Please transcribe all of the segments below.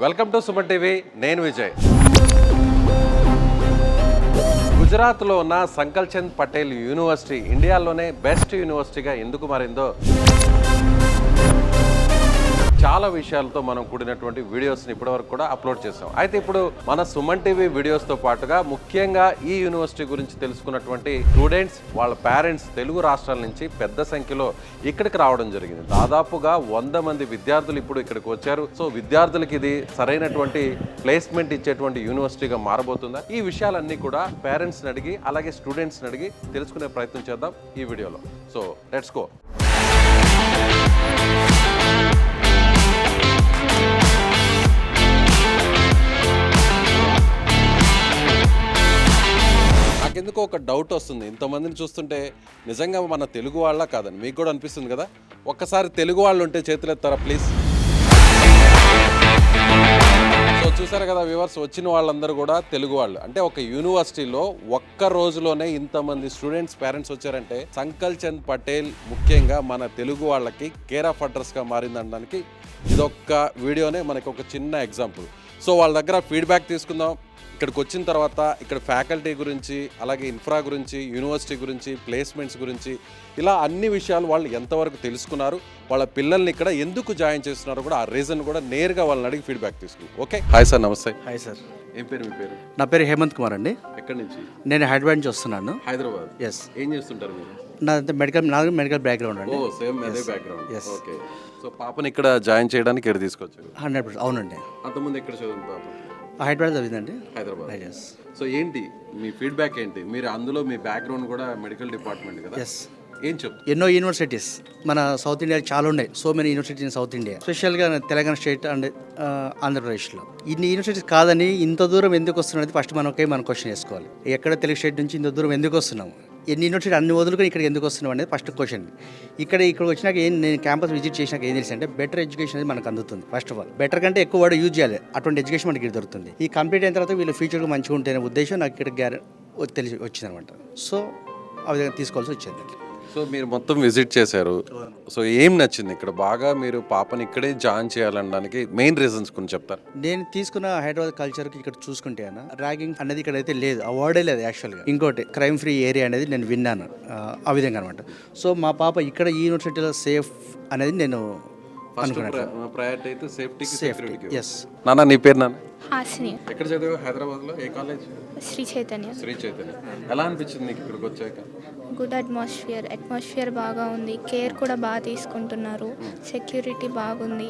Welcome to Suman TV. నేను విజయ్. గుజరాత్లో ఉన్న సంకల్ చంద్ పటేల్ యూనివర్సిటీ ఇండియాలోనే బెస్ట్ యూనివర్సిటీగా ఎందుకు మారిందో చాలా విషయాలతో మనం కూడినటువంటి వీడియోస్ని ఇప్పటివరకు కూడా అప్లోడ్ చేసాం. అయితే ఇప్పుడు మన సుమన్ టీవీ వీడియోస్తో పాటుగా ముఖ్యంగా ఈ యూనివర్సిటీ గురించి తెలుసుకున్నటువంటి స్టూడెంట్స్, వాళ్ళ పేరెంట్స్ తెలుగు రాష్ట్రాల నుంచి పెద్ద సంఖ్యలో ఇక్కడికి రావడం జరిగింది. దాదాపుగా 100 మంది విద్యార్థులు ఇప్పుడు ఇక్కడికి వచ్చారు. సో విద్యార్థులకి ఇది సరైనటువంటి ప్లేస్మెంట్ ఇచ్చేటువంటి యూనివర్సిటీగా మారబోతుందా? ఈ విషయాలన్నీ కూడా పేరెంట్స్ని అడిగి అలాగే స్టూడెంట్స్ని అడిగి తెలుసుకునే ప్రయత్నం చేద్దాం ఈ వీడియోలో. So let's go. నాకెందుకో ఒక డౌట్ వస్తుంది, ఇంతమందిని చూస్తుంటే నిజంగా మన తెలుగు వాళ్ళ కాదని మీకు కూడా అనిపిస్తుంది కదా. ఒక్కసారి తెలుగు వాళ్ళు ఉంటే చేతులు ఎత్తారా ప్లీజ్. సో చూసారు కదా వ్యూవర్స్, వచ్చిన వాళ్ళందరూ కూడా తెలుగు వాళ్ళు. అంటే ఒక యూనివర్సిటీలో ఒక్క రోజులోనే ఇంతమంది స్టూడెంట్స్ పేరెంట్స్ వచ్చారంటే సంకల్ చంద్ పటేల్ ముఖ్యంగా మన తెలుగు వాళ్ళకి కేర్ ఆఫ్ అడ్రస్గా మారిందనడానికి ఇదొక్క వీడియోనే మనకు ఒక చిన్న ఎగ్జాంపుల్. సో వాళ్ళ దగ్గర ఫీడ్బ్యాక్ తీసుకుందాం. ఇక్కడికి వచ్చిన తర్వాత ఇక్కడ ఫ్యాకల్టీ గురించి, అలాగే ఇన్ఫ్రా గురించి, యూనివర్సిటీ గురించి, ప్లేస్మెంట్స్ గురించి, ఇలా అన్ని విషయాలు వాళ్ళు ఎంతవరకు తెలుసుకున్నారు, వాళ్ళ పిల్లల్ని ఇక్కడ ఎందుకు జాయిన్ చేస్తున్నారో కూడా ఆ రీజన్ కూడా నేరుగా వాళ్ళని అడిగి ఫీడ్బ్యాక్ తీసుకున్నాం. Okay, hi sir. నమస్తే. Hi sir. ఏం పేరు మీ పేరు? నా పేరు హేమంత్ కుమార్ అండి. ఎక్కడి నుంచి? నేను హైదరాబాద్ నుంచి వస్తున్నాను. హైదరాబాద్. ఎస్. ఏం చేస్తుంటారు మీరు? నాది మెడికల్ బ్యాక్గ్రౌండ్ అండి. ఓ సేమ్ అదే బ్యాక్గ్రౌండ్. ఎస్. ఓకే. సో పాపని ఇక్కడ జాయిన్ చేయడానికి ఇక్కడ తీసుకొచ్చారు. 100%. అవునండి. అంతకుముందు ఎక్కడ చదువుతుంది పాప? హైదరాబాద్ చదివిందండి. హైదరాబాద్. ఎస్. సో ఏంటి మీ ఫీడ్బ్యాక్ ఏంటి? మీరు అందులో మీ బ్యాక్గ్రౌండ్ కూడా మెడికల్ డిపార్ట్మెంట్ కదా. ఎస్. ఏం చెప్తారు? ఎన్నో యూనివర్సిటీస్ మన సౌత్ ఇండియా చాలా ఉన్నాయి. So many universities in south India, స్పెషల్గా తెలంగాణ స్టేట్ అండ్ ఆంధ్రప్రదేశ్లో. ఇన్ని యూనివర్సిటీస్ కాదని ఇంత దూరం ఎందుకు వస్తున్నది ఫస్ట్ మనం క్వశ్చన్ వేసుకోవాలి. ఎక్కడ తెలుగు స్టేట్ నుంచి ఇంత దూరం ఎందుకు వస్తున్నాము, ఎన్ని యూనివర్సిటీ అన్ని వదులుకొని ఇక్కడికి ఎందుకు వస్తున్నాం అనేది ఫస్ట్ క్వశ్చన్. ఇక్కడ వచ్చినాక నేను క్యాంపస్ విజిట్ చేసినాక ఏం తెలిసి అంటే బెటర్ ఎడ్యుకేషన్ అనేది మనకు అందుతుంది. ఫస్ట్ ఆఫ్ ఆల్ బెటర్ కంటే ఎక్కువ వర్డ్ యూజ్ చేయాలి. అటువంటి ఎడ్యుకేషన్ మనకి ఇక్కడ దొరుకుతుంది. ఈ కంప్లీట్ అయిన తర్వాత వీళ్ళ ఫ్యూచర్గా మంచిగా ఉంటేనే ఉద్దేశం నాకు ఇక్కడ తెలిసి వచ్చిందనమాట. సో ఆ విధంగా తీసుకోవాల్సి వచ్చింది. సో మీరు మొత్తం విజిట్ చేశారు. సో ఏం నచ్చింది ఇక్కడ బాగా? మీరు పాపని ఇక్కడే జాయిన్ చేయాలనడానికి మెయిన్ రీజన్స్ గురించి చెప్తారు? నేను తీసుకున్న హైదరాబాద్ కల్చర్కి ఇక్కడ చూసుకుంటే అన్న ర్యాగింగ్ అనేది ఇక్కడ అయితే లేదు, ఆ వర్డే లేదు యాక్చువల్గా. ఇంకోటి క్రైమ్ ఫ్రీ ఏరియా అనేది నేను విన్నాను ఆ విధంగా అనమాట. సో మా పాప ఇక్కడ ఈ యూనివర్సిటీలో సేఫ్ అనేది నేను అనుకున్నాను. ప్రయారిటీ అయితే సేఫ్టీకి, సెక్యూరిటీకి. ఎస్. నాన్న నీ పేరు? నాన్న హాసిని. ఎక్కడ చదివావు? హైదరాబాద్లో ఏ కాలేజ్? శ్రీ చైతన్య. శ్రీ చైతన్య. ఎలా అనిపించింది నీకు ఇక్కడికి వచ్చాక? గుడ్ అట్మాస్ఫియర్ బాగా ఉంది. కేర్ కూడా బాగా తీసుకుంటున్నారు. సెక్యూరిటీ బాగుంది.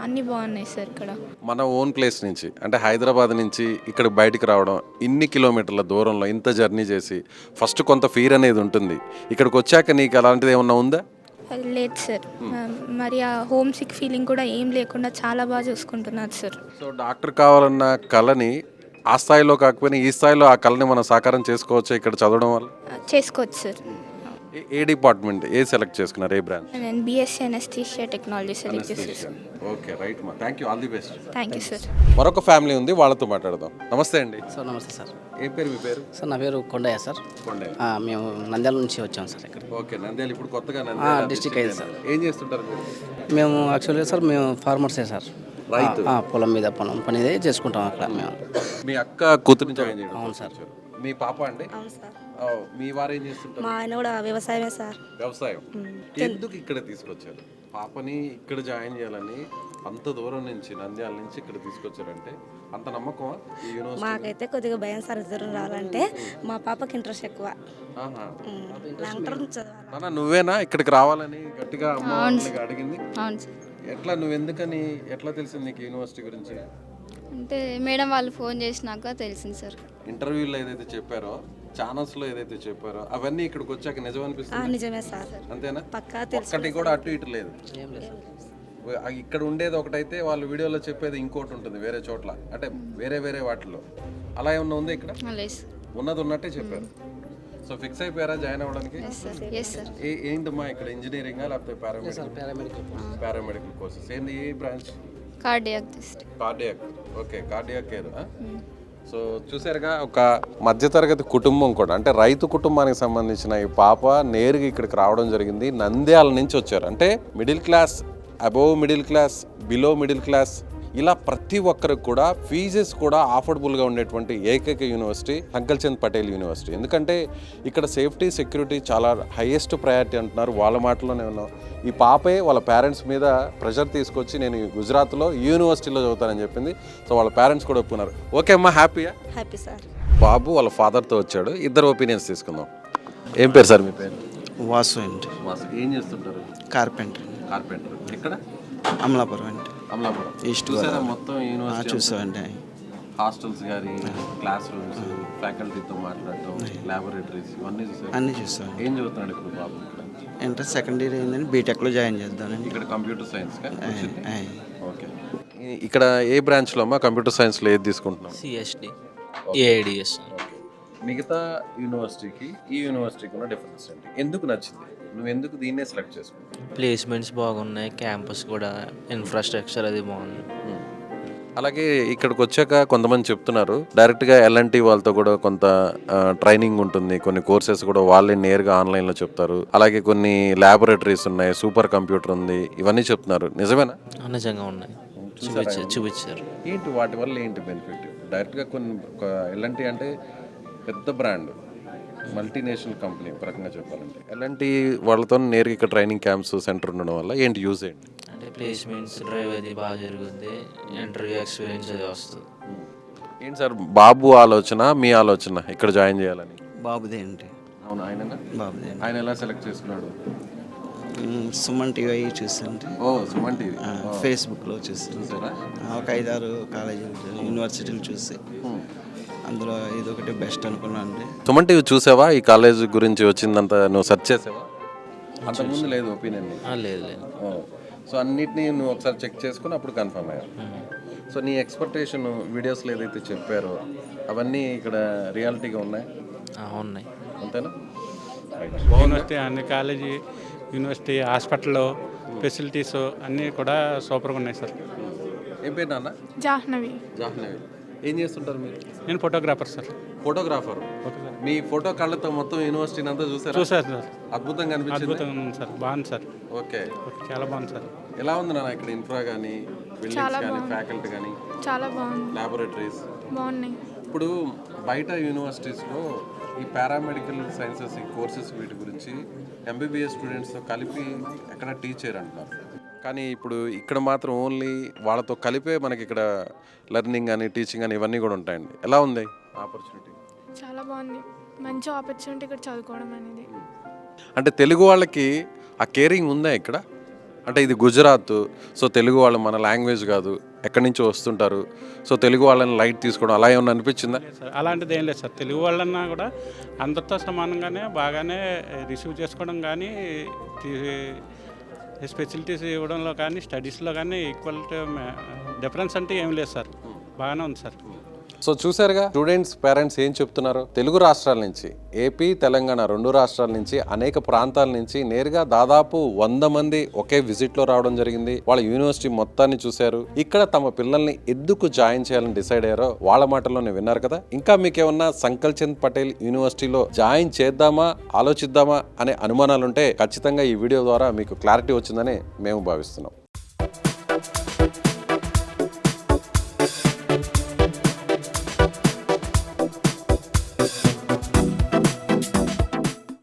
అన్నీ బాగున్నాయి సార్ ఇక్కడ. మన ఓన్ ప్లేస్ నుంచి అంటే హైదరాబాద్ నుంచి ఇక్కడ బయటికి రావడం, ఇన్ని కిలోమీటర్ల దూరంలో ఇంత జర్నీ చేసి ఫస్ట్ కొంత ఫీర్ అనేది ఉంటుంది. ఇక్కడికి వచ్చాక నీకు అలాంటిది ఏమన్నా ఉందా? లేదు సార్, మరి ఆ హోమ్ సిక్ ఫీలింగ్ కూడా ఏం లేకుండా చాలా బాగా చూసుకుంటున్నారు సార్. సో డాక్టర్ కావాలన్న కళని ఆ స్థాయిలో కాకపోయినా ఈ స్థాయిలో ఆ కళని మనం సాకారం చేసుకోవచ్చు ఇక్కడ చదవడం వల్ల. చేసుకోవచ్చు సార్. ఏ డిపార్ట్మెంట్ ఏ సెలెక్ట్ చేసుకున్నారు? ఏ బ్రాంచ్? నేను బీఎస్సీ అనస్థీషియా టెక్నాలజీ సెలెక్ట్ చేశాను. ఓకే, రైట్ మా. Thank you, all the best. Thank you sir. మరొక ఫ్యామిలీ ఉంది, వాళ్ళతో మాట్లాడదాం. నమస్తే అండి. సార్ నమస్తే సార్. ఏం పేరు మీ పేరు? సార్ నా పేరు కొండయ్య సార్. కొండయ్య. మేము నంద్యాల నుంచి వచ్చాం సార్ ఇక్కడ. ఓకే, నంద్యాల. ఇప్పుడు కొత్తగా డిస్ట్రిక్ట్ అయింది సార్. ఏం చేస్తుంటారు మీరు? మేము యాక్చువల్గా సార్ మేము ఫార్మర్సే సార్. రైతు. పొలం మీద పని చేసుకుంటాం అక్కడ మేము. మీ అక్క కూతురు జాయిన్ చేయడం? అవును సార్. మీ పాప అండి? అవును సార్. మీ వారు ఏం చేస్తుంటారు? మా ఆయన కూడా వ్యవసాయమే సార్. వ్యవసాయం. ఎందుకు ఇక్కడ తీసుకొచ్చారు పాపని? ఇక్కడ జాయిన్ చేయాలని అంత దూరం నుంచి నంద్యాల నుంచి ఇక్కడ తీసుకొచ్చారంటే అంత నమ్మకమా ఈ యూనివర్సిటీ? మాకైతే కొద్దిగా భయం సార్ దూరం రావాలంటే. మా పాపకి ఇంట్రెస్ట్ ఎక్కువ. నాన్న నువ్వేనా ఇక్కడికి రావాలని గట్టిగా అమ్మ అడిగింది? అవును సార్. ఎట్లా నువ్వు ఎందుకని ఎట్లా తెలిసింది నీకు యూనివర్సిటీ గురించి? అంటే మేడం వాళ్ళు ఫోన్ చేసినాక తెలిసింది సార్. ఇంటర్వ్యూలో ఏదైతే చెప్పారో, ఛానల్స్ లో ఏదైతే చెప్పారో అవన్నీ ఇక్కడికి వచ్చాక నిజం అనిపిస్తుంది? నిజమే సార్. అంతేనా? పక్కా ఒక్కటి కూడా అటు ఇటు లేదు. ఇక్కడ ఉండేది ఒకటైతే వాళ్ళు వీడియోలో చెప్పేది ఇంకోటి ఉంటుంది వేరే చోట్ల, అంటే వేరే వేరే వాటిలో. అలా ఏమన్నా ఉంది ఇక్కడ? ఉన్నది ఉన్నట్టే చెప్పారు. సో ఫిక్స్ అయిపోయారా జాయిన్ అవ్వడానికి? ఏంటమ్మా ఇక్కడ ఇంజనీరింగా లేకపోతే పారామెడికల్ కోర్సెస్? ఏంది ఏ branch? Cardiac. Okay, cardiac care. So చూసారుగా, ఒక మధ్యతరగతి కుటుంబం కూడా, అంటే రైతు కుటుంబానికి సంబంధించిన ఈ పాప నేరుగా ఇక్కడికి రావడం జరిగింది. నంద్యాల నుంచి వచ్చారు. అంటే middle class, above middle class, below middle class, ఇలా ప్రతి ఒక్కరికి కూడా ఫీజెస్ కూడా అఫోర్డబుల్గా ఉండేటువంటి ఏకైక యూనివర్సిటీ సంకల్చంద్ పటేల్ యూనివర్సిటీ. ఎందుకంటే ఇక్కడ సేఫ్టీ సెక్యూరిటీ చాలా హైయెస్ట్ ప్రయారిటీ అంటున్నారు. వాళ్ళ మాటలోనే ఉన్నాం. ఈ పాపే వాళ్ళ పేరెంట్స్ మీద ప్రెషర్ తీసుకొచ్చి నేను గుజరాత్లో యూనివర్సిటీలో చదువుతానని చెప్పింది. సో వాళ్ళ పేరెంట్స్ కూడా ఒప్పుకున్నారు. ఓకే అమ్మా, హ్యాపీయా? Happy sir. బాబు వాళ్ళ ఫాదర్తో వచ్చాడు. ఇద్దరు ఒపీనియన్స్ తీసుకుందాం. ఏం పేరు సార్ మీ పేరు? వాసు అండి. ఏం చేస్తుంటారు? కార్పెంటర్. కార్పెంటర్. ఎక్కడ? అమలాపురం అండి. అమలాపురం. ఈస్ట్ చూసారా గోదావరి. మొత్తం యూనివర్సిటీ చూసామండి. హాస్టల్స్ కానీ, క్లాస్ రూమ్స్, ఫ్యాకల్టీతో మాట్లాడటం, ల్యాబొరేటరీస్ ఇవన్నీ చూసారు? అన్నీ చూసాం. ఏం చదువుతున్నాడు ఇప్పుడు బాబు ఇక్కడ? ఇంటర్ సెకండ్ ఇయర్ అయిందని బీటెక్లో జాయిన్ చేద్దామండి. ఇక్కడ కంప్యూటర్ సైన్స్. ఆయ్. ఓకే. ఇక్కడ ఏ బ్రాంచ్లో అమ్మా కంప్యూటర్ సైన్స్లో ఏది తీసుకుంటున్నాం? CSD, AIDS. మిగతా యూనివర్సిటీకి ఈ యూనివర్సిటీకి ఉన్న డిఫరెన్స్ ఏంటి? ఎందుకు నచ్చింది? నువ్వు ఎందుకు దీన్నే సెలెక్ట్ చేసుకున్నావు? ప్లేస్మెంట్స్ బాగున్నాయి, క్యాంపస్ కూడా, ఇన్ఫ్రాస్ట్రక్చర్ అది బాగుంది. అలాగే ఇక్కడికి వచ్చాక కొంతమంది చెప్తున్నారు డైరెక్ట్గా ఎల్ఎన్టీ వాళ్ళతో కూడా కొంత ట్రైనింగ్ ఉంటుంది, కొన్ని కోర్సెస్ కూడా వాళ్ళే నేరుగా ఆన్లైన్లో చెప్తారు, అలాగే కొన్ని ల్యాబొరేటరీస్ ఉన్నాయి, సూపర్ కంప్యూటర్ ఉంది, ఇవన్నీ చెప్తున్నారు. నిజమేనా? నిజంగా ఉన్నాయి, చూపించారు. ఏంటి వాటి వల్ల ఏంటి బెనిఫిట్? డైరెక్ట్గా కొన్ని ఎల్ఎన్టీ అంటే పెద్ద బ్రాండ్, మల్టీనేషనల్ కంపెనీ ఒక రకంగా చెప్పాలంటే. ఎల్ఎన్టీ వాళ్ళతో నేరుగా ఇక్కడ ట్రైనింగ్ క్యాంప్స్ సెంటర్ ఉండడం వల్ల ఏంటి యూజ్ ఏంటి? అంటే ప్లేస్మెంట్స్, డ్రైవ్ అది బాగా జరుగుతుంది, ఇంటర్వ్యూ ఎక్స్పీరియన్స్ అది వస్తుంది. ఏంటి సార్ బాబు ఆలోచన, మీ ఆలోచన ఇక్కడ జాయిన్ చేయాలని? బాబుదే అండి. అవును, ఆయన బాబుదే అండి. ఆయన ఎలా సెలెక్ట్ చేసుకున్నాడు? సుమన్ టీవీ చూసాండి. ఓ సుమన్ టీవీ. ఫేస్బుక్లో చూసాను. ఒక 5-6 కాలేజీలు యూనివర్సిటీలు చూసి అందులో ఇది ఒకటి బెస్ట్ అనుకున్నాను అండి. సుమన్ టీవీ చూసావా? ఈ కాలేజ్ గురించి వచ్చిందంతా నువ్వు సెర్చ్ చేసావా? అంతకుముందు లేదు ఒపీనియన్? లేదు లేదు. సో అన్నిటినీ నువ్వు ఒకసారి చెక్ చేసుకుని అప్పుడు కన్ఫర్మ్ అయ్యావు. సో నీ ఎక్స్పెక్టేషన్ వీడియోస్లో ఏదైతే చెప్పారో అవన్నీ ఇక్కడ రియాలిటీగా ఉన్నాయి? ఉన్నాయి. అంతేనా? యూనివర్సిటీ అన్ని కాలేజీ, యూనివర్సిటీ, హాస్పిటల్ ఫెసిలిటీస్ అన్నీ కూడా సూపర్గా ఉన్నాయి సార్. ఏం పేరు నాన్న? జాహ్నవి. జాహ్నవి. ఏం చేస్తుంటారు మీరు? నేను ఫోటోగ్రాఫర్ సార్. ఫోటోగ్రాఫర్. మీ ఫోటో కళ్ళతో మొత్తం యూనివర్సిటీని అంతా చూసారా? చూసారు సార్. అద్భుతంగా అనిపించింది. అద్భుతంగా ఉంది సార్, బాగుంది సార్. ఓకే. చాలా బాగుంది సార్. ఎలా ఉంది నాన్న ఇక్కడ ఇన్ఫ్రా కానీ, బిల్డింగ్స్ కానీ, ఫ్యాకల్టీ కానీ, చాలా బాగుంది, ల్యాబొరేటరీస్ బాగున్నాయి. ఇప్పుడు బయట యూనివర్సిటీస్లో ఈ పారామెడికల్ సైన్సెస్ ఈ కోర్సెస్ వీటి గురించి ఎంబీబీఎస్ స్టూడెంట్స్తో కలిపి ఎక్కడ టీచ్ చేయరంటున్నారు. కానీ ఇప్పుడు ఇక్కడ మాత్రం ఓన్లీ వాళ్ళతో కలిపే మనకి ఇక్కడ లెర్నింగ్ అని, టీచింగ్ అని ఇవన్నీ కూడా ఉంటాయండి. ఎలా ఉంది ఆపర్చునిటీ? చాలా బాగుంది, మంచి ఆపర్చునిటీ ఇక్కడ చదువుకోవడం అనేది. అంటే తెలుగు వాళ్ళకి ఆ కేరింగ్ ఉందా ఇక్కడ? అంటే ఇది గుజరాత్, సో తెలుగు వాళ్ళు మన లాంగ్వేజ్ కాదు, ఎక్కడి నుంచో వస్తుంటారు, సో తెలుగు వాళ్ళని లైట్ తీసుకోవడం అలా ఏమన్నా అనిపించిందా? సార్ అలాంటిది ఏం లేదు సార్. తెలుగు వాళ్ళన్నా కూడా అందరితో సమానంగానే బాగానే రిసీవ్ చేసుకోవడం కానీ, ఫెసిలిటీస్ ఇవ్వడంలో కానీ, స్టడీస్లో కానీ ఈక్వాలిటీ డిఫరెన్స్ అంటే ఏం లేదు సార్, బాగానే ఉంది సార్. సో చూసారుగా స్టూడెంట్స్ పేరెంట్స్ ఏం చెప్తున్నారు. తెలుగు రాష్ట్రాల నుంచి, ఏపీ తెలంగాణ 2 రాష్ట్రాల నుంచి, అనేక ప్రాంతాల నుంచి నేరుగా దాదాపు 100 మంది ఒకే విజిట్లో రావడం జరిగింది. వాళ్ళ యూనివర్సిటీ మొత్తాన్ని చూశారు. ఇక్కడ తమ పిల్లల్ని ఎందుకు జాయిన్ చేయాలని డిసైడ్ అయ్యారో వాళ్ళ మాటల్లోనే విన్నారు కదా. ఇంకా మీకేమన్నా సంకల్చంద్ పటేల్ యూనివర్సిటీలో జాయిన్ చేద్దామా, ఆలోచిద్దామా అనే అనుమానాలుంటే ఖచ్చితంగా ఈ వీడియో ద్వారా మీకు క్లారిటీ వచ్చిందని మేము భావిస్తున్నాం.